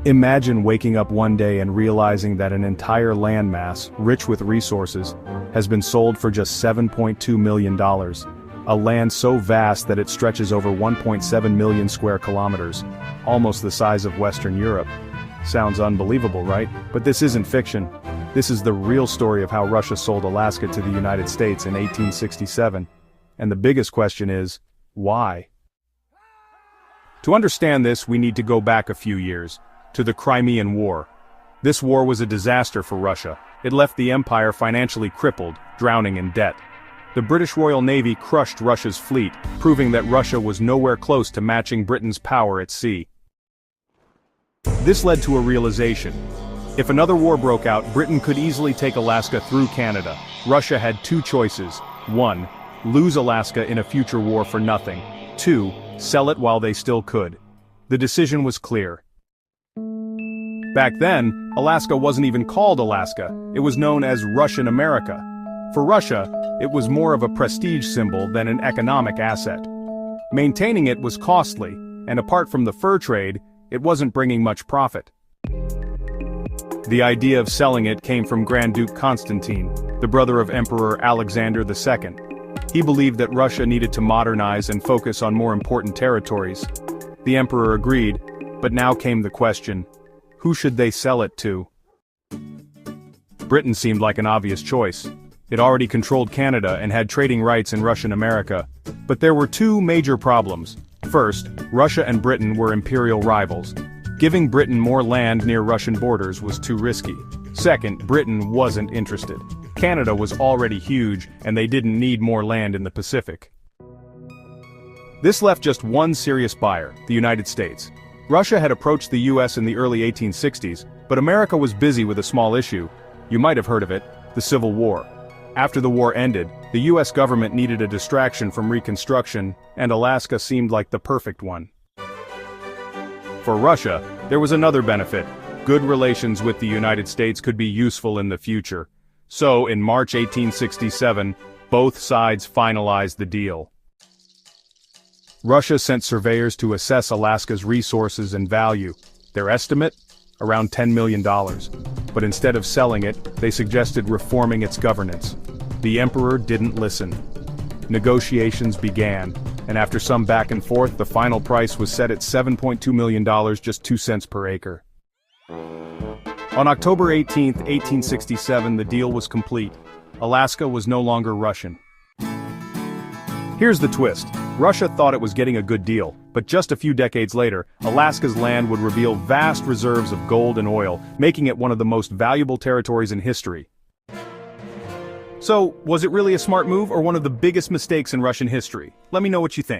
Imagine waking up one day and realizing that an entire landmass, rich with resources, has been sold for just $7.2 million. A land so vast that it stretches over 1.7 million square kilometers, almost the size of Western Europe. Sounds unbelievable, right? But this isn't fiction. This is the real story of how Russia sold Alaska to the United States in 1867. And the biggest question is, why? To understand this, we need to go back a few years, to the Crimean War. This war was a disaster for Russia. It left the empire financially crippled, drowning in debt. The British Royal Navy crushed Russia's fleet, proving that Russia was nowhere close to matching Britain's power at sea. This led to a realization. If another war broke out, Britain could easily take Alaska through Canada. Russia had two choices. 1. Lose Alaska in a future war for nothing. 2. Sell it while they still could. The decision was clear. Back then, Alaska wasn't even called Alaska. It was known as Russian America. For Russia, it was more of a prestige symbol than an economic asset. Maintaining it was costly, and apart from the fur trade, it wasn't bringing much profit. The idea of selling it came from Grand Duke Constantine, the brother of Emperor Alexander II. He believed that Russia needed to modernize and focus on more important territories. The emperor agreed, but now came the question, who should they sell it to? Britain seemed like an obvious choice. It already controlled Canada and had trading rights in Russian America. But there were two major problems. First, Russia and Britain were imperial rivals. Giving Britain more land near Russian borders was too risky. Second, Britain wasn't interested. Canada was already huge, and they didn't need more land in the Pacific. This left just one serious buyer, the United States. Russia had approached the US in the early 1860s, but America was busy with a small issue. You might have heard of it, the Civil War. After the war ended, the US government needed a distraction from Reconstruction, and Alaska seemed like the perfect one. For Russia, there was another benefit. Good relations with the United States could be useful in the future. So, in March 1867, both sides finalized the deal. Russia sent surveyors to assess Alaska's resources and value. Their estimate? Around $10 million. But instead of selling it, they suggested reforming its governance. The emperor didn't listen. Negotiations began, and after some back and forth, the final price was set at $7.2 million, just 2 cents per acre. On October 18, 1867, the deal was complete. Alaska was no longer Russian. Here's the twist. Russia thought it was getting a good deal, but just a few decades later, Alaska's land would reveal vast reserves of gold and oil, making it one of the most valuable territories in history. So, was it really a smart move or one of the biggest mistakes in Russian history? Let me know what you think.